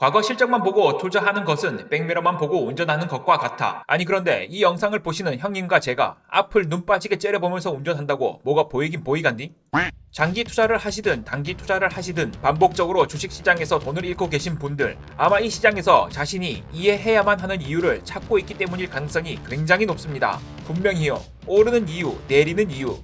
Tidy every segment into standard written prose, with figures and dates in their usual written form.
과거 실적만 보고 투자하는 것은 백미러만 보고 운전하는 것과 같아. 아니 그런데 이 영상을 보시는 형님과 제가 앞을 눈 빠지게 째려보면서 운전한다고 뭐가 보이긴 보이간디? 장기 투자를 하시든 단기 투자를 하시든 반복적으로 주식시장에서 돈을 잃고 계신 분들, 아마 이 시장에서 자신이 이해해야만 하는 이유를 찾고 있기 때문일 가능성이 굉장히 높습니다. 분명히요. 오르는 이유, 내리는 이유.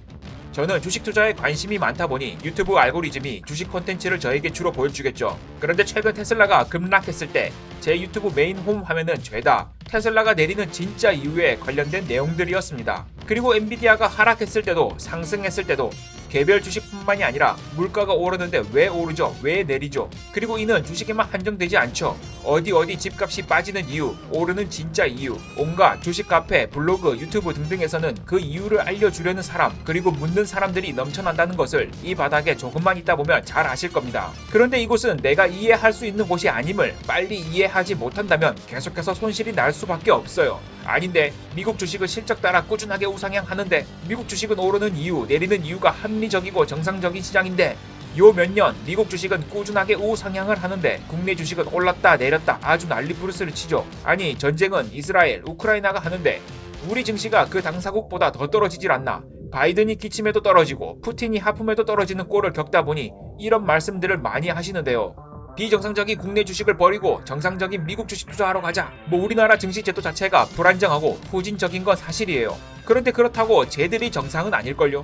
저는 주식 투자에 관심이 많다 보니 유튜브 알고리즘이 주식 콘텐츠를 저에게 주로 보여주겠죠. 그런데 최근 테슬라가 급락했을 때 제 유튜브 메인 홈 화면은 죄다 테슬라가 내리는 진짜 이유에 관련된 내용들이었습니다. 그리고 엔비디아가 하락했을 때도 상승했을 때도 개별 주식뿐만이 아니라 물가가 오르는데 왜 오르죠? 왜 내리죠? 그리고 이는 주식에만 한정되지 않죠. 어디 집값이 빠지는 이유, 오르는 진짜 이유, 온갖 주식 카페, 블로그, 유튜브 등등에서는 그 이유를 알려주려는 사람, 그리고 묻는 사람들이 넘쳐난다는 것을 이 바닥에 조금만 있다 보면 잘 아실 겁니다. 그런데 이곳은 내가 이해할 수 있는 곳이 아님을 빨리 이해하지 못한다면 계속해서 손실이 날 수밖에 없어요. 아닌데 미국 주식은 실적 따라 꾸준하게 우상향하는데 미국 주식은 오르는 이유, 내리는 이유가 합리적이고 정상적인 시장인데 요 몇 년 미국 주식은 꾸준하게 우상향을 하는데 국내 주식은 올랐다 내렸다 아주 난리 부르스를 치죠. 아니 전쟁은 이스라엘, 우크라이나가 하는데 우리 증시가 그 당사국보다 더 떨어지질 않나. 바이든이 기침에도 떨어지고 푸틴이 하품에도 떨어지는 꼴을 겪다 보니 이런 말씀들을 많이 하시는데요. 비정상적인 국내 주식을 버리고 정상적인 미국 주식 투자하러 가자. 뭐 우리나라 증시 제도 자체가 불안정하고 후진적인 건 사실이에요. 그런데 그렇다고 쟤들이 정상은 아닐걸요.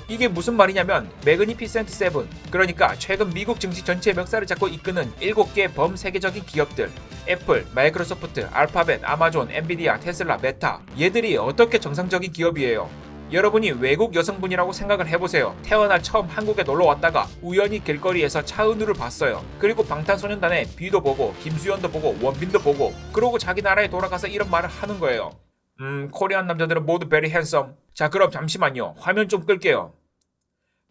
이게 무슨 말이냐면 매그니피센트 세븐, 그러니까 최근 미국 증시 전체 멱살을 잡고 이끄는 7개 범세계적인 기업들, 애플, 마이크로소프트, 알파벳, 아마존, 엔비디아, 테슬라, 메타, 얘들이 어떻게 정상적인 기업이에요? 여러분이 외국 여성분이라고 생각을 해보세요. 태어나 처음 한국에 놀러 왔다가 우연히 길거리에서 차은우를 봤어요. 그리고 방탄소년단의 비도 보고 김수현도 보고 원빈도 보고 그러고 자기 나라에 돌아가서 이런 말을 하는 거예요. 코리안 남자들은 모두 very handsome. 자 그럼 잠시만요. 화면 좀 끌게요.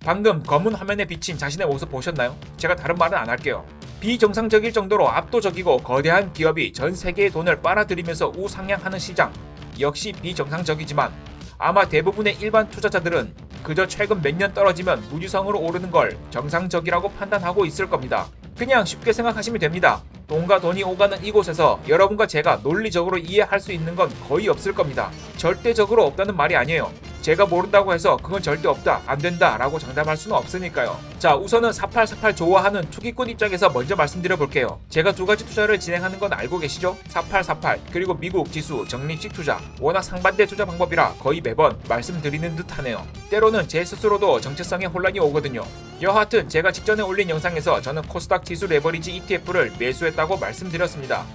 방금 검은 화면에 비친 자신의 모습 보셨나요? 제가 다른 말은 안 할게요. 비정상적일 정도로 압도적이고 거대한 기업이 전 세계의 돈을 빨아들이면서 우상향하는 시장. 역시 비정상적이지만 아마 대부분의 일반 투자자들은 그저 최근 몇 년 떨어지면 무지성으로 오르는 걸 정상적이라고 판단하고 있을 겁니다. 그냥 쉽게 생각하시면 됩니다. 돈과 돈이 오가는 이곳에서 여러분과 제가 논리적으로 이해할 수 있는 건 거의 없을 겁니다. 절대적으로 없다는 말이 아니에요. 제가 모른다고 해서 그건 절대 없다, 안 된다 라고 장담할 수는 없으니까요. 자 우선은 4848 좋아하는 투기꾼 입장에서 먼저 말씀드려 볼게요. 제가 두 가지 투자를 진행하는 건 알고 계시죠? 4848 그리고 미국 지수 적립식 투자. 워낙 상반대 투자 방법이라 거의 매번 말씀드리는 듯 하네요. 때로는 제 스스로도 정체성에 혼란이 오거든요. 여하튼 제가 직전에 올린 영상에서 저는 코스닥 지수 레버리지 ETF를 매수했다고 말씀드렸습니다.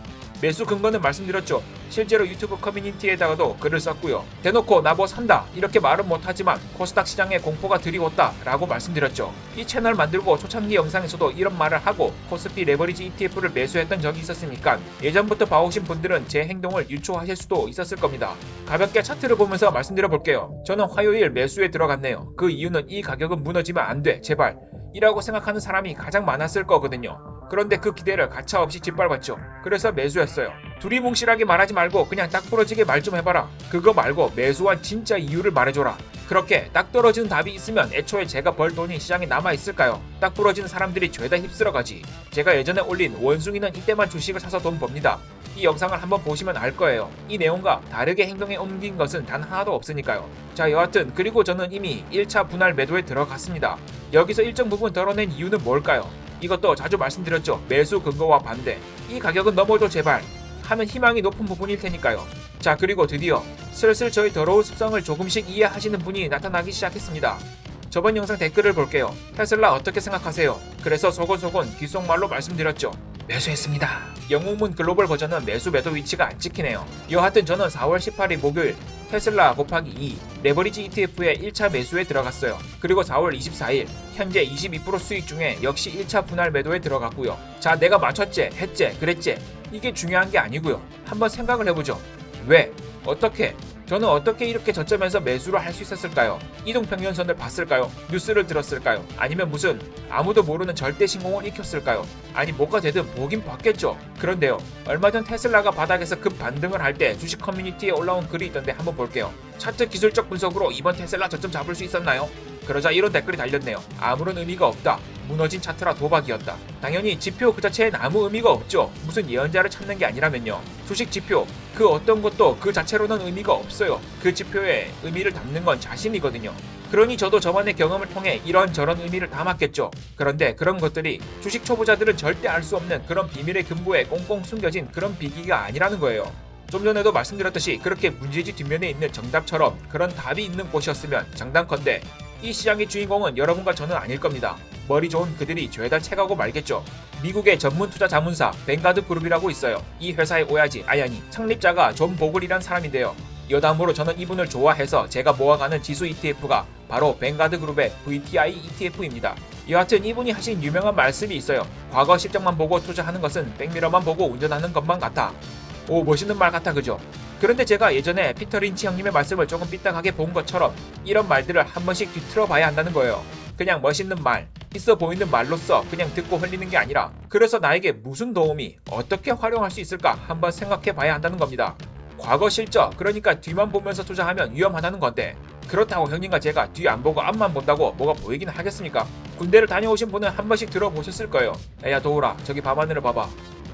매수 근거는 말씀드렸죠. 실제로 유튜브 커뮤니티에다가도 글을 썼고요. 대놓고 나 뭐 산다 이렇게 말은 못하지만 코스닥 시장에 공포가 드리웠다 라고 말씀드렸죠. 이 채널 만들고 초창기 영상에서도 이런 말을 하고 코스피 레버리지 ETF를 매수했던 적이 있었으니까 예전부터 봐오신 분들은 제 행동을 유추하실 수도 있었을 겁니다. 가볍게 차트를 보면서 말씀드려 볼게요. 저는 화요일 매수에 들어갔네요. 그 이유는 이 가격은 무너지면 안 돼 제발 이라고 생각하는 사람이 가장 많았을 거거든요. 그런데 그 기대를 가차없이 짓밟았죠. 그래서 매수했어요. 두리뭉실하게 말하지 말고 그냥 딱 부러지게 말 좀 해봐라. 그거 말고 매수한 진짜 이유를 말해줘라. 그렇게 딱 떨어지는 답이 있으면 애초에 제가 벌 돈이 시장에 남아있을까요? 딱 부러지는 사람들이 죄다 휩쓸어가지. 제가 예전에 올린 원숭이는 이때만 주식을 사서 돈 법니다. 이 영상을 한번 보시면 알 거예요. 이 내용과 다르게 행동에 옮긴 것은 단 하나도 없으니까요. 자 여하튼 그리고 저는 이미 1차 분할 매도에 들어갔습니다. 여기서 일정 부분 덜어낸 이유는 뭘까요? 이것도 자주 말씀드렸죠. 매수 근거와 반대. 이 가격은 넘어줘 제발 하는 희망이 높은 부분일 테니까요. 자 그리고 드디어 슬슬 저의 더러운 습성을 조금씩 이해하시는 분이 나타나기 시작했습니다. 저번 영상 댓글을 볼게요. 테슬라 어떻게 생각하세요? 그래서 소곤소곤 귓속말로 말씀드렸죠. 매수했습니다. 영웅문 글로벌 버전은 매수 매도 위치가 안 찍히네요. 여하튼 저는 4월 18일 목요일 테슬라 곱하기 2 레버리지 ETF의 1차 매수에 들어갔어요. 그리고 4월 24일 현재 22% 수익 중에 역시 1차 분할 매도에 들어갔고요. 자 내가 맞췄지, 했지, 그랬지 이게 중요한 게 아니고요. 한번 생각을 해보죠. 왜? 어떻게? 저는 어떻게 이렇게 저점에서 매수를 할 수 있었을까요? 이동평균선을 봤을까요? 뉴스를 들었을까요? 아니면 무슨 아무도 모르는 절대 신공을 익혔을까요? 아니 뭐가 되든 보긴 봤겠죠. 그런데요. 얼마 전 테슬라가 바닥에서 급 반등을 할 때 주식 커뮤니티에 올라온 글이 있던데 한번 볼게요. 차트 기술적 분석으로 이번 테슬라 저점 잡을 수 있었나요? 그러자 이런 댓글이 달렸네요. 아무런 의미가 없다. 무너진 차트라 도박이었다. 당연히 지표 그 자체엔 아무 의미가 없죠. 무슨 예언자를 찾는 게 아니라면요. 주식 지표 그 어떤 것도 그 자체로는 의미가 없어요. 그 지표에 의미를 담는 건 자신이거든요. 그러니 저도 저만의 경험을 통해 이런저런 의미를 담았겠죠. 그런데 그런 것들이 주식 초보자들은 절대 알 수 없는 그런 비밀의 금고에 꽁꽁 숨겨진 그런 비기가 아니라는 거예요. 좀 전에도 말씀드렸듯이 그렇게 문제지 뒷면에 있는 정답처럼 그런 답이 있는 곳이었으면 장담컨대 이 시장의 주인공은 여러분과 저는 아닐 겁니다. 머리 좋은 그들이 죄다 채가고 말겠죠. 미국의 전문 투자 자문사 뱅가드 그룹이라고 있어요. 이 회사의 오야지 아야니 창립자가 존 보글이란 사람인데요. 여담으로 저는 이분을 좋아해서 제가 모아가는 지수 ETF가 바로 뱅가드 그룹의 VTI ETF입니다. 여하튼 이분이 하신 유명한 말씀이 있어요. 과거 실적만 보고 투자하는 것은 백미러만 보고 운전하는 것만 같아. 오, 멋있는 말 같아, 그죠? 그런데 제가 예전에 피터 린치 형님의 말씀을 조금 삐딱하게 본 것처럼 이런 말들을 한 번씩 뒤틀어 봐야 한다는 거예요. 그냥 멋있는 말, 있어 보이는 말로써 그냥 듣고 흘리는 게 아니라 그래서 나에게 무슨 도움이 어떻게 활용할 수 있을까 한번 생각해 봐야 한다는 겁니다. 과거 실적, 그러니까 뒤만 보면서 투자하면 위험하다는 건데 그렇다고 형님과 제가 뒤 안 보고 앞만 본다고 뭐가 보이긴 하겠습니까? 군대를 다녀오신 분은 한 번씩 들어보셨을 거예요. 야 도우라, 저기 밤하늘을 봐봐.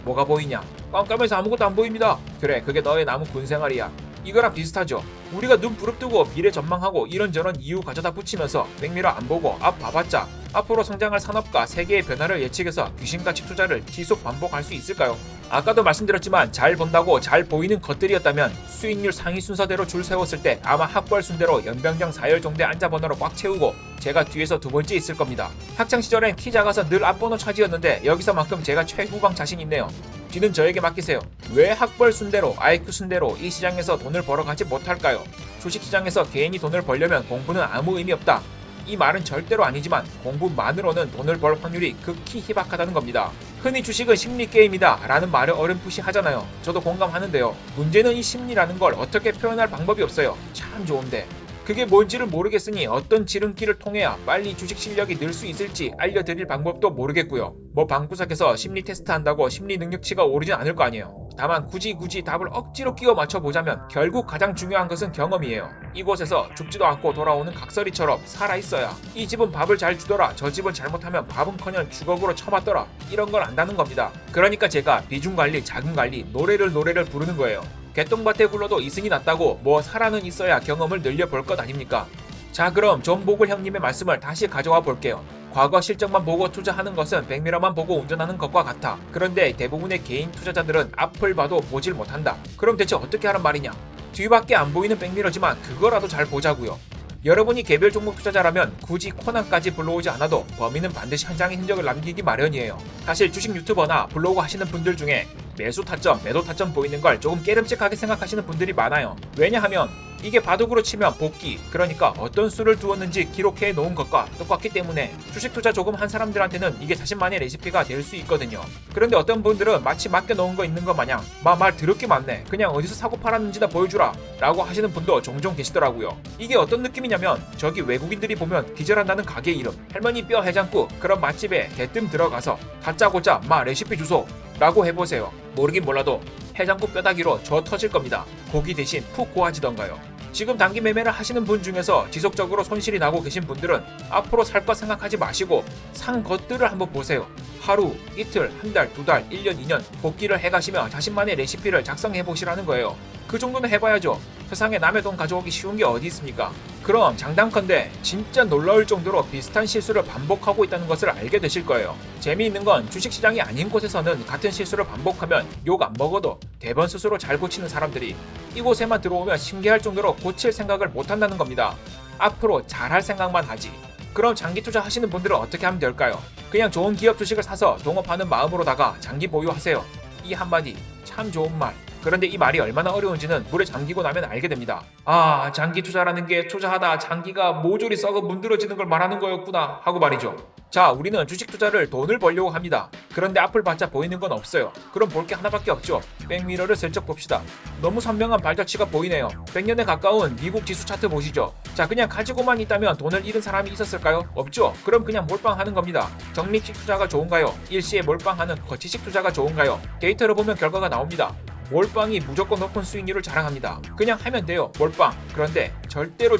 뭐가 보이냐? 깜깜해서 아무것도 안 보입니다. 그래, 그게 너의 남은 군생활이야. 이거랑 비슷하죠. 우리가 눈 부릅뜨고 미래 전망하고 이런저런 이유 가져다 붙이면서 백미러 안 보고 앞 봐봤자 앞으로 성장할 산업과 세계의 변화를 예측해서 귀신같이 투자를 지속 반복할 수 있을까요? 아까도 말씀드렸지만 잘 본다고 잘 보이는 것들이었다면 수익률 상위 순서대로 줄 세웠을 때 아마 학벌 순대로 연병장 4열 정도의 앉아번호로 꽉 채우고 제가 뒤에서 두 번째 있을 겁니다. 학창시절엔 키 작아서 늘 앞번호 차지였는데 여기서만큼 제가 최후방 자신 있네요. 뒤는 저에게 맡기세요. 왜 학벌 순대로 IQ 순대로 이 시장에서 돈을 벌어가지 못할까요? 주식시장에서 개인이 돈을 벌려면 공부는 아무 의미 없다. 이 말은 절대로 아니지만 공부만으로는 돈을 벌 확률이 극히 희박하다는 겁니다. 흔히 주식은 심리게임이다 라는 말을 어렴풋이 하잖아요. 저도 공감하는데요. 문제는 이 심리라는 걸 어떻게 표현할 방법이 없어요. 참 좋은데 그게 뭔지를 모르겠으니 어떤 지름길을 통해야 빨리 주식 실력이 늘 수 있을지 알려드릴 방법도 모르겠고요. 뭐 방구석에서 심리 테스트 한다고 심리 능력치가 오르진 않을 거 아니에요. 다만 굳이 답을 억지로 끼워 맞춰보자면 결국 가장 중요한 것은 경험이에요. 이곳에서 죽지도 않고 돌아오는 각설이처럼 살아있어야 이 집은 밥을 잘 주더라, 저 집은 잘못하면 밥은커녕 주걱으로 쳐맞더라, 이런 걸 안다는 겁니다. 그러니까 제가 비중관리, 자금관리, 노래를 부르는 거예요. 개똥밭에 굴러도 이승이 낫다고 뭐 살아는 있어야 경험을 늘려볼 것 아닙니까? 자, 그럼 존 보글 형님의 말씀을 다시 가져와 볼게요. 과거 실적만 보고 투자하는 것은 백미러만 보고 운전하는 것과 같아. 그런데 대부분의 개인 투자자들은 앞을 봐도 보질 못한다. 그럼 대체 어떻게 하란 말이냐? 뒤밖에 안 보이는 백미러지만 그거라도 잘 보자고요. 여러분이 개별 종목 투자자라면 굳이 코난까지 불러오지 않아도 범인은 반드시 한 장의 흔적을 남기기 마련이에요. 사실 주식 유튜버나 블로그 하시는 분들 중에 매수 타점, 매도 타점 보이는 걸 조금 깨름직하게 생각하시는 분들이 많아요. 왜냐하면 이게 바둑으로 치면 복기, 그러니까 어떤 수를 두었는지 기록해 놓은 것과 똑같기 때문에 주식 투자 조금 한 사람들한테는 이게 자신만의 레시피가 될 수 있거든요. 그런데 어떤 분들은 마치 맡겨 놓은 거 있는 것 마냥 말 더럽게 많네, 그냥 어디서 사고 팔았는지나 보여주라 라고 하시는 분도 종종 계시더라고요. 이게 어떤 느낌이냐면 저기 외국인들이 보면 기절한다는 가게 이름, 할머니 뼈 해장국 그런 맛집에 대뜸 들어가서 다짜고짜 레시피 주소 라고 해보세요. 모르긴 몰라도 해장국 뼈다귀로 저 터질 겁니다. 고기 대신 푹 고아지던가요. 지금 단기 매매를 하시는 분 중에서 지속적으로 손실이 나고 계신 분들은 앞으로 살 것 생각하지 마시고 산 것들을 한번 보세요. 하루, 이틀, 한 달, 두 달, 1년, 2년 복기를 해가시며 자신만의 레시피를 작성해 보시라는 거예요. 그 정도는 해봐야죠. 세상에 남의 돈 가져오기 쉬운 게 어디 있습니까? 그럼 장담컨대 진짜 놀라울 정도로 비슷한 실수를 반복하고 있다는 것을 알게 되실 거예요. 재미있는 건 주식시장이 아닌 곳에서는 같은 실수를 반복하면 욕 안 먹어도 대번 스스로 잘 고치는 사람들이 이곳에만 들어오면 신기할 정도로 고칠 생각을 못한다는 겁니다. 앞으로 잘할 생각만 하지. 그럼 장기 투자 하시는 분들은 어떻게 하면 될까요? 그냥 좋은 기업 주식을 사서 동업하는 마음으로다가 장기 보유하세요. 이 한마디 참 좋은 말. 그런데 이 말이 얼마나 어려운지는 물에 잠기고 나면 알게 됩니다. 아, 장기 투자라는 게 투자하다 장기가 모조리 썩어 문드러지는 걸 말하는 거였구나 하고 말이죠. 자, 우리는 주식 투자를 돈을 벌려고 합니다. 그런데 앞을 봤자 보이는 건 없어요. 그럼 볼 게 하나밖에 없죠. 백미러를 슬쩍 봅시다. 너무 선명한 발자취가 보이네요. 100년에 가까운 미국 지수 차트 보시죠. 자, 그냥 가지고만 있다면 돈을 잃은 사람이 있었을까요? 없죠. 그럼 그냥 몰빵하는 겁니다. 적립식 투자가 좋은가요? 일시에 몰빵하는 거치식 투자가 좋은가요? 데이터를 보면 결과가 나옵니다. 몰빵이 무조건 높은 수익률을 자랑합니다. 그냥 하면 돼요. 몰빵. 그런데 절대로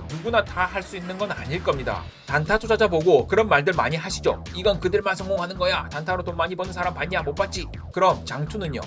누구나 다 할 수 있는 건 아닐 겁니다. 단타 투자자 보고 그런 말들 많이 하시죠. 이건 그들만 성공하는 거야. 단타로 돈 많이 버는 사람 봤냐? 못 봤지? 그럼 장투는요?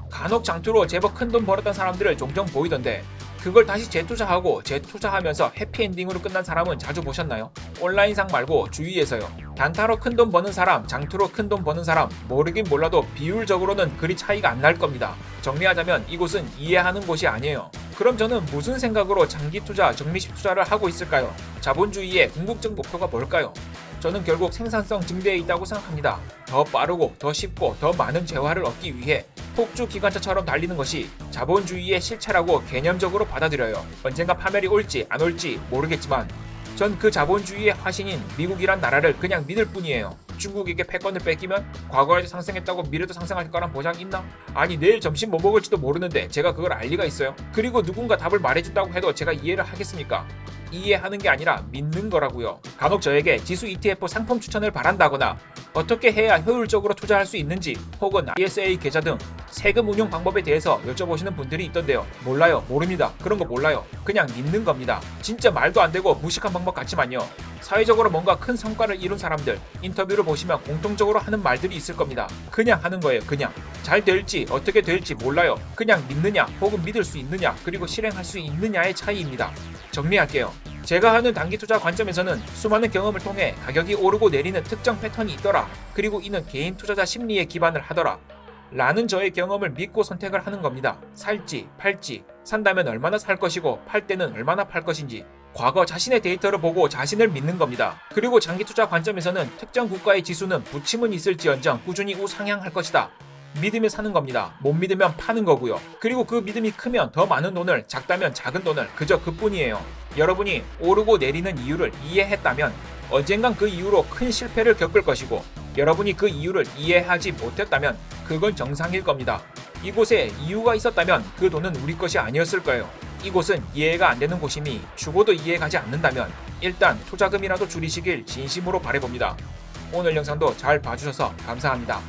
간혹 장투로 제법 큰 돈 벌었던 사람들을 종종 보이던데 그걸 다시 재투자하고 재투자하면서 해피엔딩으로 끝난 사람은 자주 보셨나요? 온라인상 말고 주위에서요. 단타로 큰 돈 버는 사람, 장투로 큰 돈 버는 사람 모르긴 몰라도 비율적으로는 그리 차이가 안 날 겁니다. 정리하자면 이곳은 이해하는 곳이 아니에요. 그럼 저는 무슨 생각으로 장기 투자, 적립식 투자를 하고 있을까요? 자본주의의 궁극적 목표가 뭘까요? 저는 결국 생산성 증대에 있다고 생각합니다. 더 빠르고 더 쉽고 더 많은 재화를 얻기 위해 폭주 기관차처럼 달리는 것이 자본주의의 실체라고 개념적으로 받아들여요. 언젠가 파멸이 올지 안 올지 모르겠지만 전 그 자본주의의 화신인 미국이란 나라를 그냥 믿을 뿐이에요. 중국에게 패권을 뺏기면 과거에도 상승했다고 미래도 상승할 거란 보장 있나? 아니 내일 점심 뭐 먹을지도 모르는데 제가 그걸 알 리가 있어요? 그리고 누군가 답을 말해준다고 해도 제가 이해를 하겠습니까? 이해하는 게 아니라 믿는 거라고요. 간혹 저에게 지수 ETF 상품 추천을 바란다거나 어떻게 해야 효율적으로 투자할 수 있는지 혹은 ISA 계좌 등 세금 운용 방법에 대해서 여쭤보시는 분들이 있던데요. 몰라요. 모릅니다. 그런 거 몰라요. 그냥 믿는 겁니다. 진짜 말도 안 되고 무식한 방법 같지만요. 사회적으로 뭔가 큰 성과를 이룬 사람들 인터뷰를 보시면 공통적으로 하는 말들이 있을 겁니다. 그냥 하는 거예요. 그냥. 잘 될지 어떻게 될지 몰라요. 그냥 믿느냐 혹은 믿을 수 있느냐 그리고 실행할 수 있느냐의 차이입니다. 정리할게요. 제가 하는 단기 투자 관점에서는 수많은 경험을 통해 가격이 오르고 내리는 특정 패턴이 있더라. 그리고 이는 개인 투자자 심리에 기반을 하더라. 라는 저의 경험을 믿고 선택을 하는 겁니다. 살지, 팔지, 산다면 얼마나 살 것이고 팔 때는 얼마나 팔 것인지 과거 자신의 데이터를 보고 자신을 믿는 겁니다. 그리고 장기 투자 관점에서는 특정 국가의 지수는 부침은 있을지언정 꾸준히 우상향할 것이다. 믿으며 사는 겁니다. 못 믿으면 파는 거고요. 그리고 그 믿음이 크면 더 많은 돈을, 작다면 작은 돈을 그저 그뿐이에요. 여러분이 오르고 내리는 이유를 이해했다면 언젠간 그 이후로 큰 실패를 겪을 것이고 여러분이 그 이유를 이해하지 못했다면 그건 정상일 겁니다. 이곳에 이유가 있었다면 그 돈은 우리 것이 아니었을 거예요. 이곳은 이해가 안 되는 곳이니 죽어도 이해가지 않는다면 일단 투자금이라도 줄이시길 진심으로 바라봅니다. 오늘 영상도 잘 봐주셔서 감사합니다.